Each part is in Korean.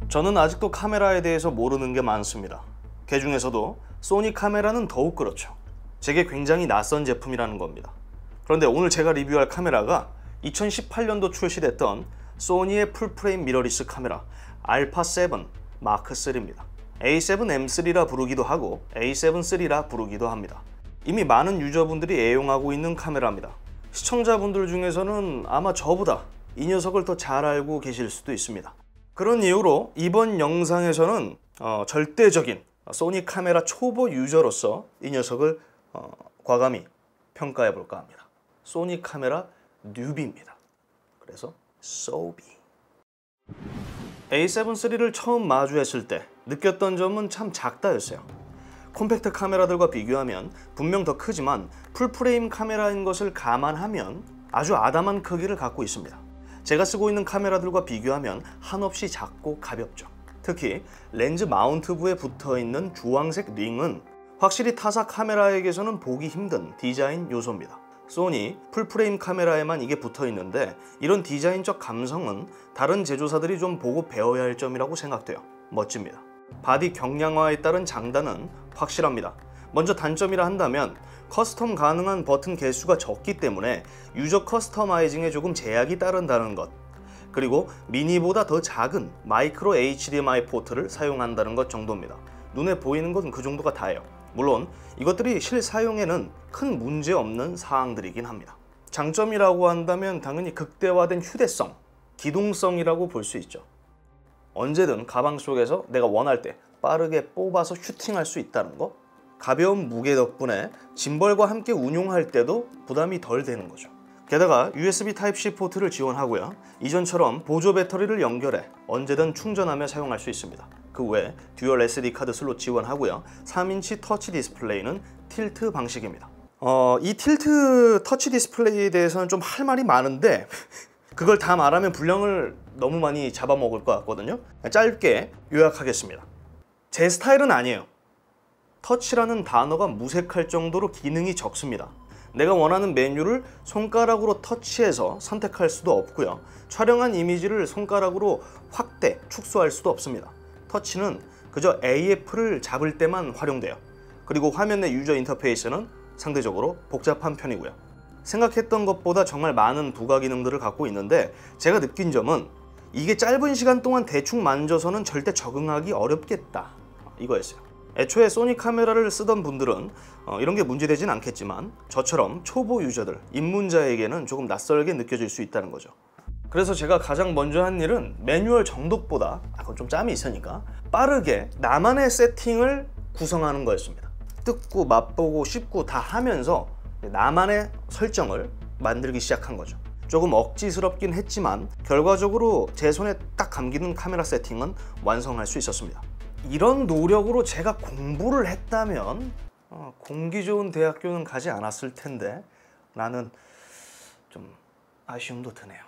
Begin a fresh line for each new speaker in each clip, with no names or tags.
저는 아직도 카메라에 대해서 모르는 게 많습니다. 그 중에서도 소니 카메라는 더욱 그렇죠. 제게 굉장히 낯선 제품이라는 겁니다. 그런데 오늘 제가 리뷰할 카메라가 2018년도 출시됐던 소니의 풀프레임 미러리스 카메라 알파7 마크3입니다. A7M3라 부르기도 하고 A7 III라 부르기도 합니다. 이미 많은 유저분들이 애용하고 있는 카메라입니다. 시청자분들 중에서는 아마 저보다 이 녀석을 더 잘 알고 계실 수도 있습니다. 그런 이유로 이번 영상에서는 절대적인 소니 카메라 초보 유저로서 이 녀석을 과감히 평가해 볼까 합니다. 소니 카메라 뉴비입니다. 그래서 소비. A7 III를 처음 마주했을 때 느꼈던 점은 참 작다였어요. 콤팩트 카메라들과 비교하면 분명 더 크지만 풀프레임 카메라인 것을 감안하면 아주 아담한 크기를 갖고 있습니다. 제가 쓰고 있는 카메라들과 비교하면 한없이 작고 가볍죠. 특히 렌즈 마운트부에 붙어있는 주황색 링은 확실히 타사 카메라에게서는 보기 힘든 디자인 요소입니다. 소니 풀프레임 카메라에만 이게 붙어있는데 이런 디자인적 감성은 다른 제조사들이 좀 보고 배워야 할 점이라고 생각돼요. 멋집니다. 바디 경량화에 따른 장단은 확실합니다. 먼저 단점이라 한다면 커스텀 가능한 버튼 개수가 적기 때문에 유저 커스터마이징에 조금 제약이 따른다는 것, 그리고 미니보다 더 작은 마이크로 HDMI 포트를 사용한다는 것 정도입니다. 눈에 보이는 건 그 정도가 다예요. 물론 이것들이 실사용에는 큰 문제 없는 사항들이긴 합니다. 장점이라고 한다면 당연히 극대화된 휴대성, 기동성이라고 볼 수 있죠. 언제든 가방 속에서 내가 원할 때 빠르게 뽑아서 슈팅할 수 있다는 거, 가벼운 무게 덕분에 짐벌과 함께 운용할 때도 부담이 덜 되는 거죠. 게다가 USB Type-C 포트를 지원하고요. 이전처럼 보조 배터리를 연결해 언제든 충전하며 사용할 수 있습니다. 그 외에 듀얼 SD 카드 슬롯 지원하고요. 3인치 터치 디스플레이는 틸트 방식입니다. 이 틸트 터치 디스플레이에 대해서는 좀 할 말이 많은데 그걸 다 말하면 분량을 너무 많이 잡아먹을 것 같거든요. 짧게 요약하겠습니다. 제 스타일은 아니에요. 터치라는 단어가 무색할 정도로 기능이 적습니다. 내가 원하는 메뉴를 손가락으로 터치해서 선택할 수도 없고요. 촬영한 이미지를 손가락으로 확대, 축소할 수도 없습니다. 터치는 그저 AF를 잡을 때만 활용돼요. 그리고 화면 내 유저 인터페이스는 상대적으로 복잡한 편이고요. 생각했던 것보다 정말 많은 부가 기능들을 갖고 있는데 제가 느낀 점은 이게 짧은 시간 동안 대충 만져서는 절대 적응하기 어렵겠다, 이거였어요. 애초에 소니 카메라를 쓰던 분들은 이런 게 문제되진 않겠지만 저처럼 초보 유저들, 입문자에게는 조금 낯설게 느껴질 수 있다는 거죠. 그래서 제가 가장 먼저 한 일은 매뉴얼 정독보다, 그건 좀 짬이 있으니까, 빠르게 나만의 세팅을 구성하는 거였습니다. 뜯고 맛보고 씹고 다 하면서 나만의 설정을 만들기 시작한 거죠. 조금 억지스럽긴 했지만 결과적으로 제 손에 딱 감기는 카메라 세팅은 완성할 수 있었습니다. 이런 노력으로 제가 공부를 했다면 공기 좋은 대학교는 가지 않았을 텐데 라는 좀 아쉬움도 드네요.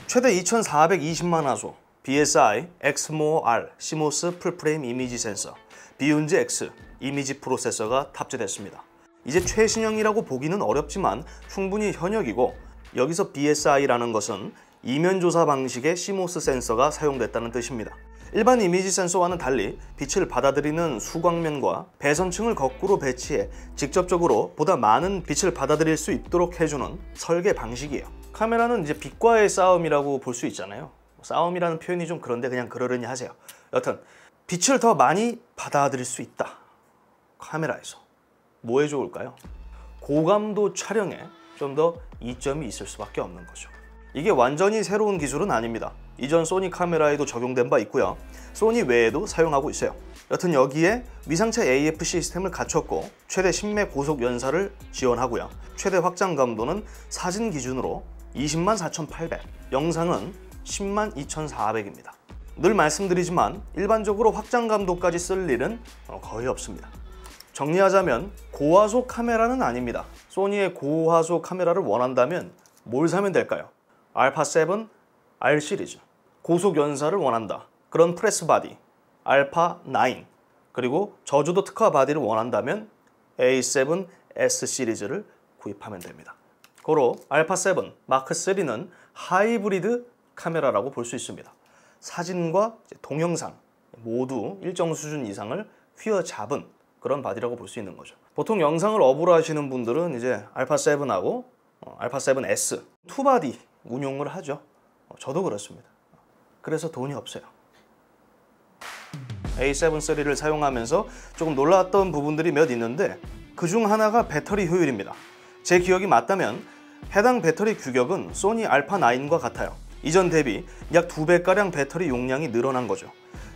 최대 2420만 화소 BSI XMOR CMOS 풀프레임 이미지 센서 비욘즈 X 이미지 프로세서가 탑재됐습니다. 이제 최신형이라고 보기는 어렵지만 충분히 현역이고, 여기서 BSI라는 것은 이면 조사 방식의 CMOS 센서가 사용됐다는 뜻입니다. 일반 이미지 센서와는 달리 빛을 받아들이는 수광면과 배선층을 거꾸로 배치해 직접적으로 보다 많은 빛을 받아들일 수 있도록 해주는 설계 방식이에요. 카메라는 이제 빛과의 싸움이라고 볼 수 있잖아요. 싸움이라는 표현이 좀 그런데 그냥 그러려니 하세요. 여튼 빛을 더 많이 받아들일 수 있다. 카메라에서 뭐에 좋을까요? 고감도 촬영에 좀 더 이점이 있을 수밖에 없는 거죠. 이게 완전히 새로운 기술은 아닙니다. 이전 소니 카메라에도 적용된 바 있고요. 소니 외에도 사용하고 있어요. 여튼 여기에 위상차 AF 시스템을 갖췄고 최대 10매 고속 연사를 지원하고요. 최대 확장 감도는 사진 기준으로 204,800, 영상은 102,400입니다. 늘 말씀드리지만 일반적으로 확장 감도까지 쓸 일은 거의 없습니다. 정리하자면 고화소 카메라는 아닙니다. 소니의 고화소 카메라를 원한다면 뭘 사면 될까요? 알파7 R 시리즈, 고속 연사를 원한다. 그런 프레스 바디, 알파9, 그리고 저조도 특화 바디를 원한다면 A7 S 시리즈를 구입하면 됩니다. 고로 알파7 마크3는 하이브리드 카메라라고 볼 수 있습니다. 사진과 동영상 모두 일정 수준 이상을 휘어잡은 그런 바디라고 볼 수 있는 거죠. 보통 영상을 업으로 하시는 분들은 이제 알파7하고 알파7S 투바디 운용을 하죠. 저도 그렇습니다. 그래서 돈이 없어요. A7 3를 사용하면서 조금 놀랐던 부분들이 몇 있는데 그중 하나가 배터리 효율입니다. 제 기억이 맞다면 해당 배터리 규격은 소니 알파9과 같아요. 이전 대비 약 2배가량 배터리 용량이 늘어난 거죠.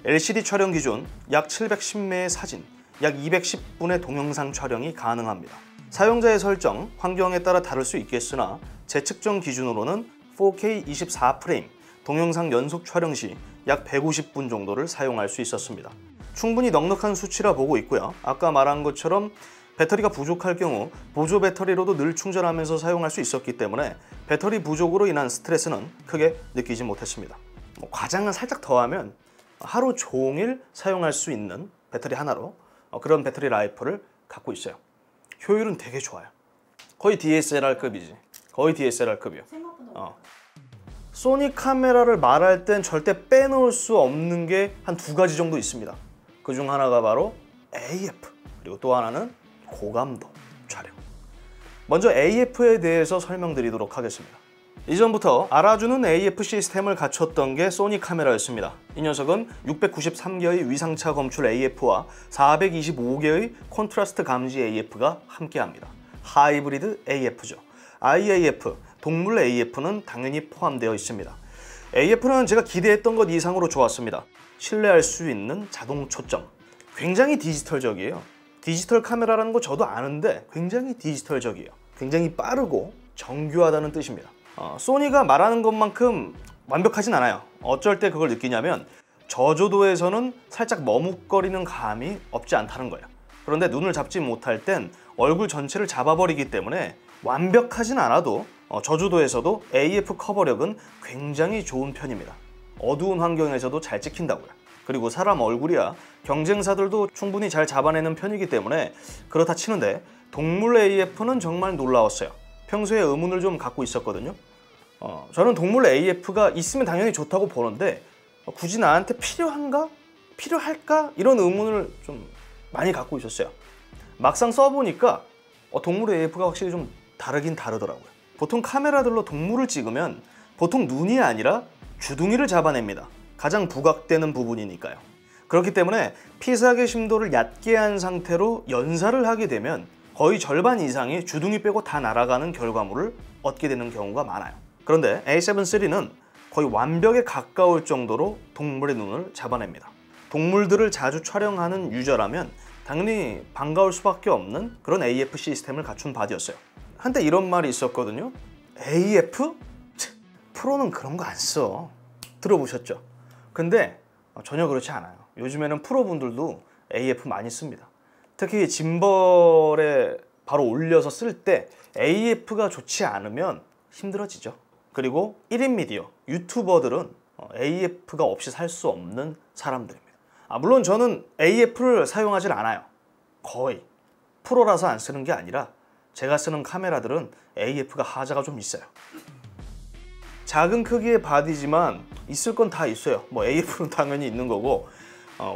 LCD 촬영 기준 약 710매의 사진, 약 210분의 동영상 촬영이 가능합니다. 사용자의 설정, 환경에 따라 다를 수 있겠으나 제 측정 기준으로는 4K 24프레임, 동영상 연속 촬영 시 약 150분 정도를 사용할 수 있었습니다. 충분히 넉넉한 수치라 보고 있고요. 아까 말한 것처럼 배터리가 부족할 경우 보조 배터리로도 늘 충전하면서 사용할 수 있었기 때문에 배터리 부족으로 인한 스트레스는 크게 느끼지 못했습니다. 과장을 살짝 더하면 하루 종일 사용할 수 있는 배터리 하나로 그런 배터리 라이프를 갖고 있어요. 효율은 되게 좋아요. 거의 DSLR급이지. 거의 DSLR급이요. 소니 카메라를 말할 땐 절대 빼놓을 수 없는 게 한 2가지 정도 있습니다. 그중 하나가 바로 AF, 그리고 또 하나는 고감도 촬영. 먼저 AF에 대해서 설명드리도록 하겠습니다. 이전부터 알아주는 AF 시스템을 갖췄던 게 소니 카메라였습니다. 이 녀석은 693개의 위상차 검출 AF와 425개의 콘트라스트 감지 AF가 함께합니다. 하이브리드 AF죠. IAF, 동물 AF는 당연히 포함되어 있습니다. AF는 제가 기대했던 것 이상으로 좋았습니다. 신뢰할 수 있는 자동 초점. 굉장히 디지털적이에요. 디지털 카메라라는 거 저도 아는데 굉장히 디지털적이에요. 굉장히 빠르고 정교하다는 뜻입니다. 소니가 말하는 것만큼 완벽하진 않아요. 어쩔 때 그걸 느끼냐면 저조도에서는 살짝 머뭇거리는 감이 없지 않다는 거예요. 그런데 눈을 잡지 못할 땐 얼굴 전체를 잡아버리기 때문에 완벽하진 않아도 저조도에서도 AF 커버력은 굉장히 좋은 편입니다. 어두운 환경에서도 잘 찍힌다고요. 그리고 사람 얼굴이야 경쟁사들도 충분히 잘 잡아내는 편이기 때문에 그렇다 치는데 동물 AF는 정말 놀라웠어요. 평소에 의문을 좀 갖고 있었거든요. 저는 동물 AF가 있으면 당연히 좋다고 보는데 굳이 나한테 필요한가? 필요할까? 이런 의문을 좀 많이 갖고 있었어요. 막상 써보니까 동물 AF가 확실히 좀 다르긴 다르더라고요. 보통 카메라들로 동물을 찍으면 보통 눈이 아니라 주둥이를 잡아냅니다. 가장 부각되는 부분이니까요. 그렇기 때문에 피사계 심도를 얕게 한 상태로 연사를 하게 되면 거의 절반 이상이 주둥이 빼고 다 날아가는 결과물을 얻게 되는 경우가 많아요. 그런데 A7 III는 거의 완벽에 가까울 정도로 동물의 눈을 잡아냅니다. 동물들을 자주 촬영하는 유저라면 당연히 반가울 수밖에 없는 그런 AF 시스템을 갖춘 바디였어요. 한때 이런 말이 있었거든요. AF? 프로는 그런 거 안 써. 들어보셨죠? 근데 전혀 그렇지 않아요. 요즘에는 프로분들도 AF 많이 씁니다. 특히 짐벌에 바로 올려서 쓸 때 AF가 좋지 않으면 힘들어지죠. 그리고 1인 미디어, 유튜버들은 AF가 없이 살 수 없는 사람들입니다. 물론 저는 AF를 사용하지 않아요. 거의. 프로라서 안 쓰는 게 아니라 제가 쓰는 카메라들은 AF가 하자가 좀 있어요. 작은 크기의 바디지만 있을 건 다 있어요. AF는 당연히 있는 거고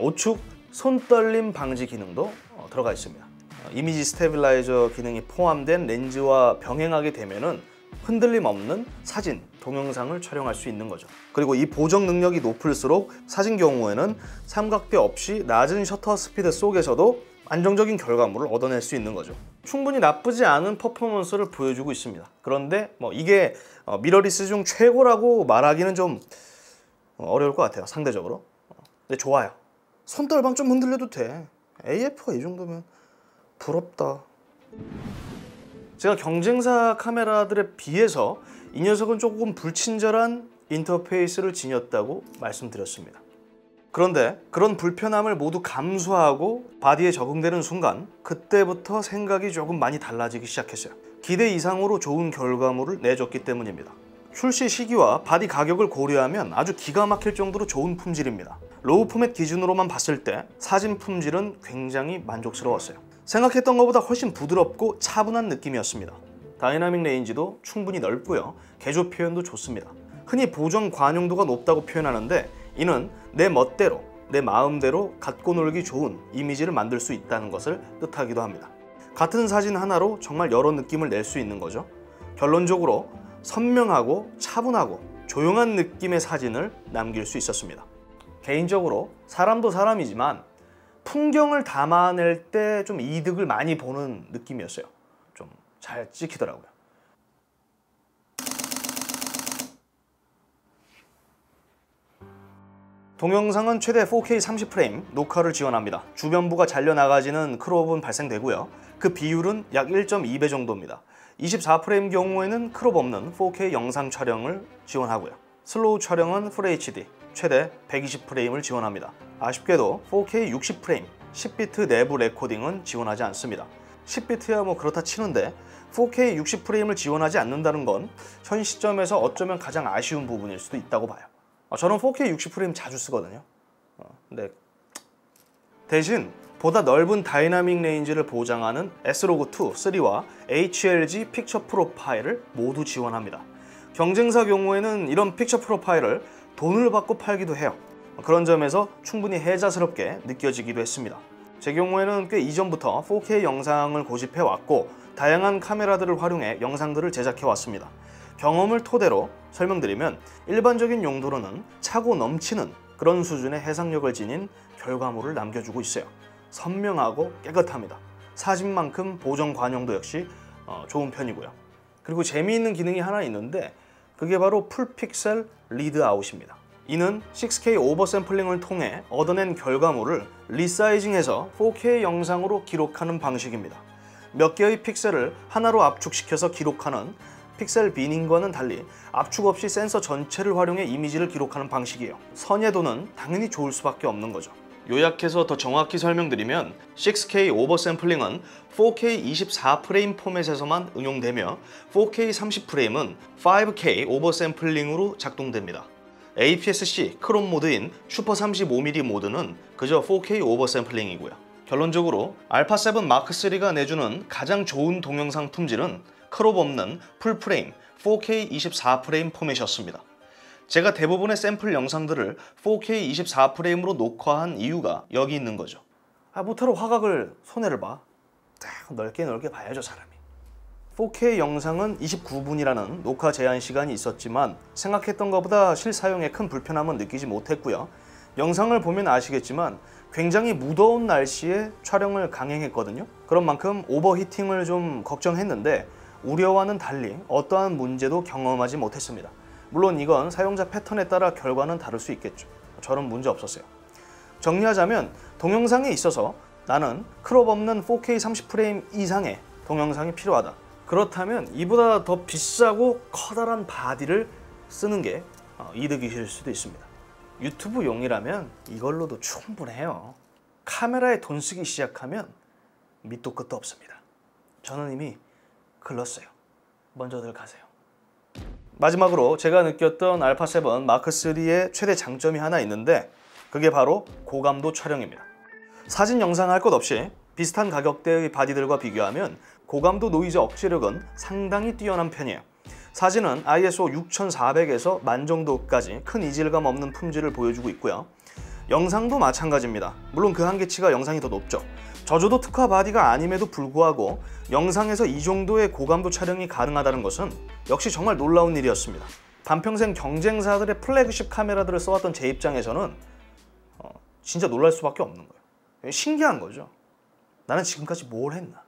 우측 손떨림 방지 기능도 들어가 있습니다. 이미지 스테빌라이저 기능이 포함된 렌즈와 병행하게 되면은 흔들림 없는 사진, 동영상을 촬영할 수 있는 거죠. 그리고 이 보정 능력이 높을수록 사진 경우에는 삼각대 없이 낮은 셔터 스피드 속에서도 안정적인 결과물을 얻어낼 수 있는 거죠. 충분히 나쁘지 않은 퍼포먼스를 보여주고 있습니다. 그런데 이게 미러리스 중 최고라고 말하기는 좀 어려울 것 같아요. 상대적으로. 근데 좋아요. 손떨방 좀 흔들려도 돼. AF가 이 정도면 부럽다. 제가 경쟁사 카메라들에 비해서 이 녀석은 조금 불친절한 인터페이스를 지녔다고 말씀드렸습니다. 그런데 그런 불편함을 모두 감수하고 바디에 적응되는 순간 그때부터 생각이 조금 많이 달라지기 시작했어요. 기대 이상으로 좋은 결과물을 내줬기 때문입니다. 출시 시기와 바디 가격을 고려하면 아주 기가 막힐 정도로 좋은 품질입니다. 로우 포맷 기준으로만 봤을 때 사진 품질은 굉장히 만족스러웠어요. 생각했던 것보다 훨씬 부드럽고 차분한 느낌이었습니다. 다이나믹 레인지도 충분히 넓고요. 개조 표현도 좋습니다. 흔히 보정 관용도가 높다고 표현하는데 이는 내 멋대로, 내 마음대로 갖고 놀기 좋은 이미지를 만들 수 있다는 것을 뜻하기도 합니다. 같은 사진 하나로 정말 여러 느낌을 낼 수 있는 거죠. 결론적으로 선명하고 차분하고 조용한 느낌의 사진을 남길 수 있었습니다. 개인적으로 사람도 사람이지만 풍경을 담아낼 때 좀 이득을 많이 보는 느낌이었어요. 좀 잘 찍히더라고요. 동영상은 최대 4K 30프레임 녹화를 지원합니다. 주변부가 잘려나가지는 크롭은 발생되고요. 그 비율은 약 1.2배 정도입니다. 24프레임 경우에는 크롭 없는 4K 영상 촬영을 지원하고요. 슬로우 촬영은 FHD 최대 120프레임을 지원합니다. 아쉽게도 4K 60프레임 10비트 내부 레코딩은 지원하지 않습니다. 10비트야 뭐 그렇다 치는데 4K 60프레임을 지원하지 않는다는 건 현 시점에서 어쩌면 가장 아쉬운 부분일 수도 있다고 봐요. 저는 4K 60프레임 자주 쓰거든요. 근데 대신 보다 넓은 다이나믹 레인지를 보장하는 S-Log2, 3와 HLG 픽처 프로파일을 모두 지원합니다. 경쟁사 경우에는 이런 픽처 프로파일을 돈을 받고 팔기도 해요. 그런 점에서 충분히 혜자스럽게 느껴지기도 했습니다. 제 경우에는 꽤 이전부터 4K 영상을 고집해 왔고 다양한 카메라들을 활용해 영상들을 제작해 왔습니다. 경험을 토대로 설명드리면 일반적인 용도로는 차고 넘치는 그런 수준의 해상력을 지닌 결과물을 남겨주고 있어요. 선명하고 깨끗합니다. 사진만큼 보정 관용도 역시 좋은 편이고요. 그리고 재미있는 기능이 하나 있는데 그게 바로 풀픽셀 리드 아웃입니다. 이는 6K 오버샘플링을 통해 얻어낸 결과물을 리사이징해서 4K 영상으로 기록하는 방식입니다. 몇 개의 픽셀을 하나로 압축시켜서 기록하는 픽셀 비닝과는 달리 압축 없이 센서 전체를 활용해 이미지를 기록하는 방식이에요. 선예도는 당연히 좋을 수밖에 없는 거죠. 요약해서 더 정확히 설명드리면 6K 오버샘플링은 4K 24프레임 포맷에서만 응용되며 4K 30프레임은 5K 오버샘플링으로 작동됩니다. APS-C 크롭 모드인 슈퍼 35mm 모드는 그저 4K 오버샘플링이고요. 결론적으로 알파7 마크3가 내주는 가장 좋은 동영상 품질은 크롭 없는 풀프레임 4K 24프레임 포맷이었습니다. 제가 대부분의 샘플 영상들을 4K 24프레임으로 녹화한 이유가 여기 있는 거죠. 모터로 화각을 손해를 봐. 넓게 봐야죠 사람이. 4K 영상은 29분이라는 녹화 제한 시간이 있었지만 생각했던 것보다 실사용에 큰 불편함은 느끼지 못했고요. 영상을 보면 아시겠지만 굉장히 무더운 날씨에 촬영을 강행했거든요. 그런 만큼 오버히팅을 좀 걱정했는데 우려와는 달리 어떠한 문제도 경험하지 못했습니다. 물론 이건 사용자 패턴에 따라 결과는 다를 수 있겠죠. 저는 문제 없었어요. 정리하자면 동영상에 있어서 나는 크롭 없는 4K 30프레임 이상의 동영상이 필요하다. 그렇다면 이보다 더 비싸고 커다란 바디를 쓰는 게 이득이실 수도 있습니다. 유튜브용이라면 이걸로도 충분해요. 카메라에 돈 쓰기 시작하면 밑도 끝도 없습니다. 저는 이미 글렀어요. 먼저들 가세요. 마지막으로 제가 느꼈던 알파7 마크3의 최대 장점이 하나 있는데 그게 바로 고감도 촬영입니다. 사진 영상 할 것 없이 비슷한 가격대의 바디들과 비교하면 고감도 노이즈 억제력은 상당히 뛰어난 편이에요. 사진은 ISO 6400에서 1000 정도까지 큰 이질감 없는 품질을 보여주고 있고요. 영상도 마찬가지입니다. 물론 그 한계치가 영상이 더 높죠. 저조도 특화 바디가 아님에도 불구하고 영상에서 이 정도의 고감도 촬영이 가능하다는 것은 역시 정말 놀라운 일이었습니다. 반평생 경쟁사들의 플래그십 카메라들을 써왔던 제 입장에서는 진짜 놀랄 수밖에 없는 거예요. 신기한 거죠. 나는 지금까지 뭘 했나?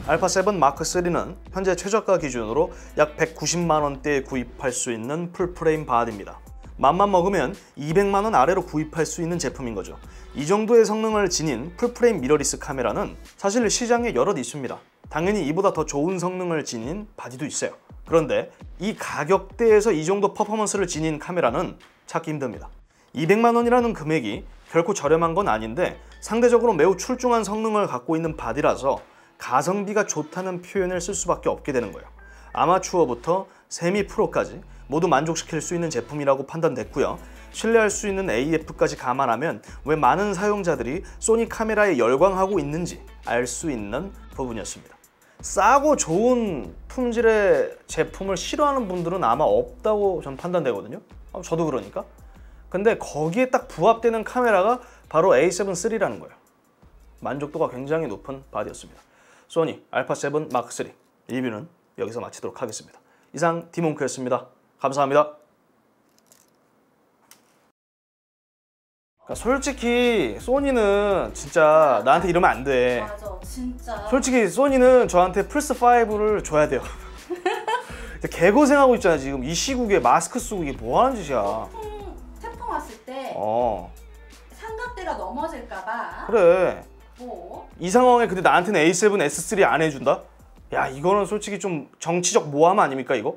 알파7 마크3는 현재 최저가 기준으로 약 190만원대에 구입할 수 있는 풀프레임 바디입니다. 맘만 먹으면 200만원 아래로 구입할 수 있는 제품인 거죠. 이 정도의 성능을 지닌 풀프레임 미러리스 카메라는 사실 시장에 여럿 있습니다. 당연히 이보다 더 좋은 성능을 지닌 바디도 있어요. 그런데 이 가격대에서 이 정도 퍼포먼스를 지닌 카메라는 찾기 힘듭니다. 200만원이라는 금액이 결코 저렴한 건 아닌데 상대적으로 매우 출중한 성능을 갖고 있는 바디라서 가성비가 좋다는 표현을 쓸 수밖에 없게 되는 거예요. 아마추어부터 세미 프로까지 모두 만족시킬 수 있는 제품이라고 판단됐고요. 신뢰할 수 있는 AF까지 감안하면 왜 많은 사용자들이 소니 카메라에 열광하고 있는지 알 수 있는 부분이었습니다. 싸고 좋은 품질의 제품을 싫어하는 분들은 아마 없다고 전 판단되거든요. 저도 그러니까. 근데 거기에 딱 부합되는 카메라가 바로 A7 III라는 거예요. 만족도가 굉장히 높은 바디였습니다. 소니 α7 마크3 리뷰는 여기서 마치도록 하겠습니다. 이상 디몽크였습니다. 감사합니다. 솔직히 소니는 진짜 나한테 이러면 안 돼.
맞아, 진짜.
솔직히 소니는 저한테 플스5를 줘야 돼요. 개고생하고 있잖아 지금. 이 시국에 마스크 쓰고 이게 뭐 하는 짓이야.
태풍 왔을 때 삼각대가 넘어질까봐.
그래.
뭐?
이 상황에 근데 나한테는 A7 S3 안 해준다? 야 이거는 솔직히 좀 정치적 모함 아닙니까 이거?